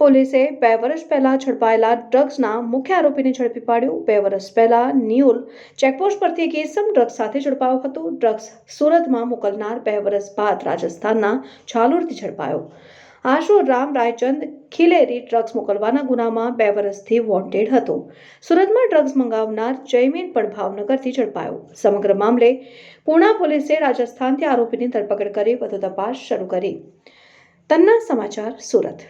પોલીસે 2 વર્ષ પહેલા ઝડપાયેલા ડ્રગ્સના મુખ્ય આરોપીને ઝડપી પાડ્યો। 2 વર્ષ પહેલા નિયોલ ચેકપોસ્ટ પરથી એક ઇસમ ડ્રગ્સ સાથે ઝડપાયો હતો। ડ્રગ્સ સુરતમાં મોકલનાર 2 વર્ષ બાદ રાજસ્થાનના જાલોરથી ઝડપાયો। આશુ રામ રાયચંદ ખિલેરી ડ્રગ્સ મોકલવાના ગુનામાં 2 વર્ષથી વોન્ટેડ હતો। સુરતમાં ડ્રગ્સ મંગાવનાર જયમીન પણ ભાવનગરથી ઝડપાયો। સમગ્ર મામલે પૂણા પોલીસે રાજસ્થાનથી આરોપીની ધરપકડ કરી વધુ તપાસ શરૂ કરી। તન્ના સમાચાર સુરત।